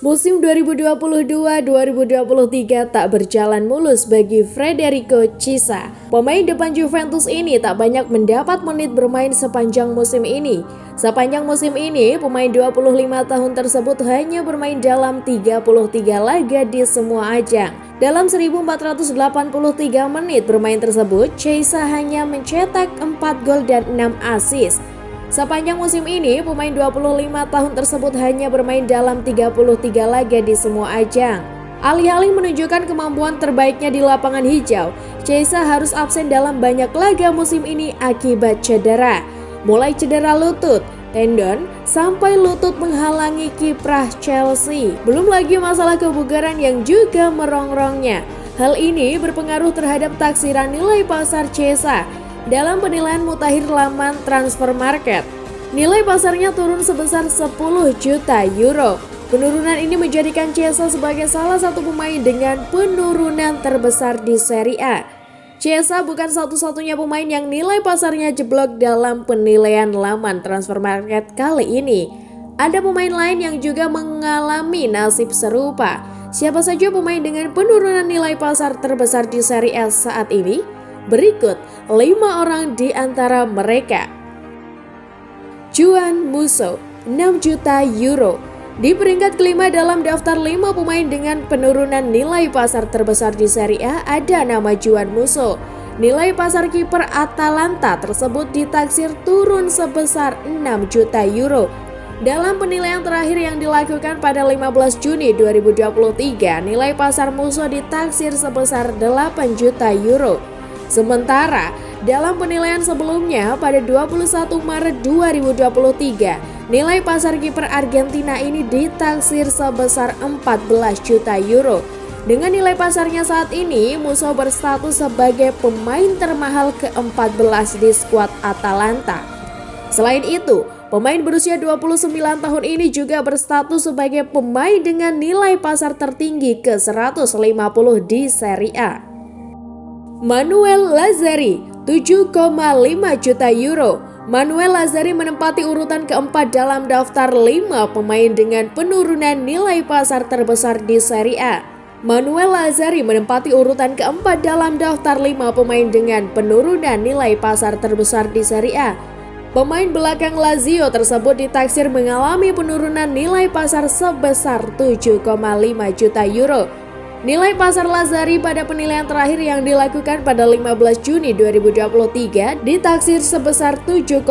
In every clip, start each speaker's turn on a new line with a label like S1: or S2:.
S1: Musim 2022-2023 tak berjalan mulus bagi Federico Chiesa. Pemain depan Juventus ini tak banyak mendapat menit bermain sepanjang musim ini. Sepanjang musim ini, pemain 25 tahun tersebut hanya bermain dalam 33 laga di semua ajang. Dalam 1483 menit bermain tersebut, Chiesa hanya mencetak 4 gol dan 6 assist. Sepanjang musim ini, pemain 25 tahun tersebut hanya bermain dalam 33 laga di semua ajang. Alih-alih menunjukkan kemampuan terbaiknya di lapangan hijau, Chiesa harus absen dalam banyak laga musim ini akibat cedera. Mulai cedera lutut, tendon, sampai lutut menghalangi kiprah Chelsea. Belum lagi masalah kebugaran yang juga merongrongnya. Hal ini berpengaruh terhadap taksiran nilai pasar Chiesa. Dalam penilaian mutakhir laman Transfer Market, nilai pasarnya turun sebesar 10 juta euro. Penurunan ini menjadikan Chiesa sebagai salah satu pemain dengan penurunan terbesar di Serie A. Chiesa bukan satu-satunya pemain yang nilai pasarnya jeblok dalam penilaian laman Transfer Market kali ini. Ada pemain lain yang juga mengalami nasib serupa. Siapa saja pemain dengan penurunan nilai pasar terbesar di Serie A saat ini? Berikut 5 orang di antara mereka. Juan Musso, 6 juta euro. Di peringkat kelima dalam daftar 5 pemain dengan penurunan nilai pasar terbesar di Serie A ada nama Juan Musso. Nilai pasar kiper Atalanta tersebut ditaksir turun sebesar 6 juta euro. Dalam penilaian terakhir yang dilakukan pada 15 Juni 2023, nilai pasar Musso ditaksir sebesar 8 juta euro. Sementara, dalam penilaian sebelumnya pada 21 Maret 2023, nilai pasar kiper Argentina ini ditaksir sebesar 14 juta euro. Dengan nilai pasarnya saat ini, Musso berstatus sebagai pemain termahal ke-14 di skuad Atalanta. Selain itu, pemain berusia 29 tahun ini juga berstatus sebagai pemain dengan nilai pasar tertinggi ke-150 di Serie A. Manuel Lazzari, 7,5 juta euro. Manuel Lazzari menempati urutan keempat dalam daftar 5 pemain dengan penurunan nilai pasar terbesar di Serie A. Manuel Lazzari menempati urutan keempat dalam daftar 5 pemain dengan penurunan nilai pasar terbesar di Serie A. Pemain belakang Lazio tersebut ditaksir mengalami penurunan nilai pasar sebesar 7,5 juta euro. Nilai pasar Lazzari pada penilaian terakhir yang dilakukan pada 15 Juni 2023 ditaksir sebesar 7,5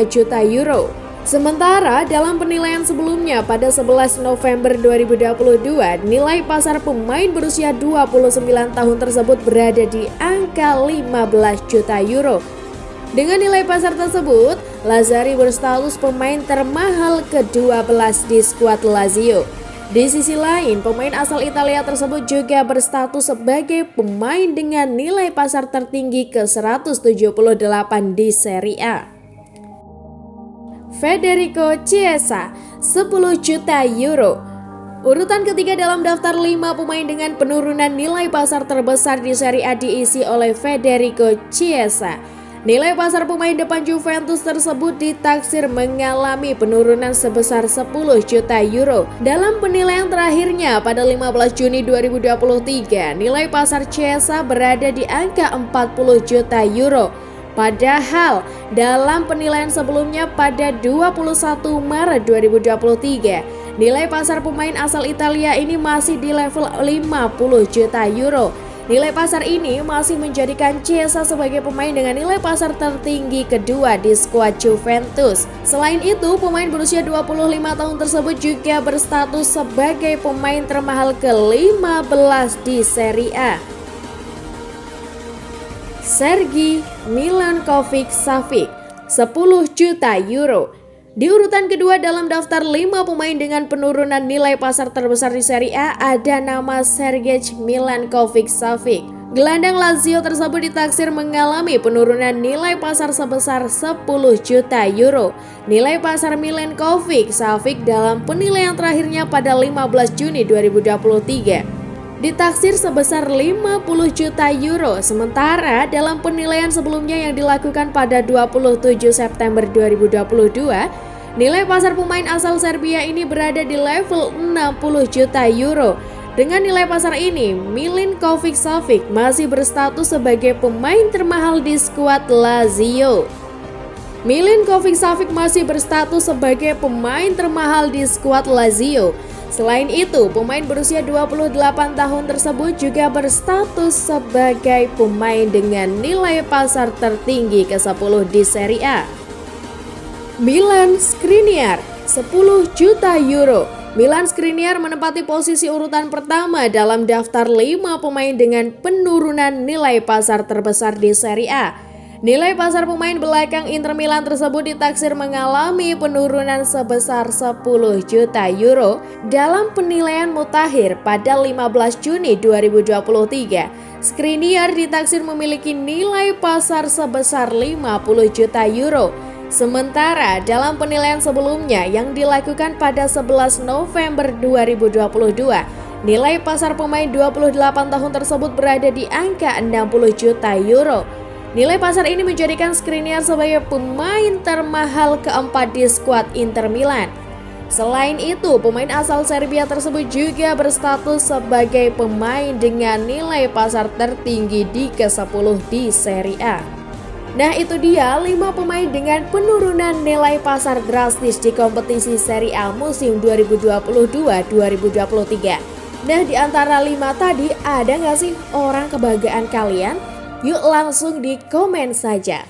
S1: juta euro. Sementara dalam penilaian sebelumnya pada 11 November 2022, nilai pasar pemain berusia 29 tahun tersebut berada di angka 15 juta euro. Dengan nilai pasar tersebut, Lazzari berstatus pemain termahal ke-12 di skuad Lazio. Di sisi lain, pemain asal Italia tersebut juga berstatus sebagai pemain dengan nilai pasar tertinggi ke-178 di Serie A. Federico Chiesa, 10 juta euro. Urutan ketiga dalam daftar 5 pemain dengan penurunan nilai pasar terbesar di Serie A diisi oleh Federico Chiesa. Nilai pasar pemain depan Juventus tersebut ditaksir mengalami penurunan sebesar 10 juta euro. Dalam penilaian terakhirnya pada 15 Juni 2023, nilai pasar Chiesa berada di angka 40 juta euro. Padahal dalam penilaian sebelumnya pada 21 Maret 2023, nilai pasar pemain asal Italia ini masih di level 50 juta euro. Nilai pasar ini masih menjadikan Chiesa sebagai pemain dengan nilai pasar tertinggi kedua di skuad Juventus. Selain itu, pemain berusia 25 tahun tersebut juga berstatus sebagai pemain termahal ke-15 di Serie A. Sergej Milinkovic-Savic, 10 juta euro. Di urutan kedua dalam daftar 5 pemain dengan penurunan nilai pasar terbesar di Serie A ada nama Sergej Milinkovic-Savic. Gelandang Lazio tersebut ditaksir mengalami penurunan nilai pasar sebesar 10 juta euro. Nilai pasar Milinkovic-Savic dalam penilaian terakhirnya pada 15 Juni 2023 ditaksir sebesar 50 juta euro. Sementara dalam penilaian sebelumnya yang dilakukan pada 27 September 2022, Nilai pasar pemain asal Serbia ini berada di level 60 juta euro. Dengan nilai pasar ini, Milinkovic-Savic masih berstatus sebagai pemain termahal di skuad Lazio. Milinkovic-Savic masih berstatus sebagai pemain termahal di skuad Lazio. Selain itu, pemain berusia 28 tahun tersebut juga berstatus sebagai pemain dengan nilai pasar tertinggi ke-10 di Serie A. Milan Skriniar, 10 juta euro. Milan Skriniar menempati posisi urutan pertama dalam daftar 5 pemain dengan penurunan nilai pasar terbesar di Serie A. Nilai pasar pemain belakang Inter Milan tersebut ditaksir mengalami penurunan sebesar 10 juta euro dalam penilaian mutakhir pada 15 Juni 2023. Skriniar ditaksir memiliki nilai pasar sebesar 50 juta euro. Sementara dalam penilaian sebelumnya yang dilakukan pada 11 November 2022, nilai pasar pemain 28 tahun tersebut berada di angka 60 juta euro. Nilai pasar ini menjadikan Skriniar sebagai pemain termahal keempat di skuad Inter Milan. Selain itu, pemain asal Serbia tersebut juga berstatus sebagai pemain dengan nilai pasar tertinggi di ke-10 di Serie A. Nah, itu dia 5 pemain dengan penurunan nilai pasar drastis di kompetisi Serie A musim 2022-2023. Nah, di antara 5 tadi ada nggak sih orang kebanggaan kalian? Yuk langsung di komen saja.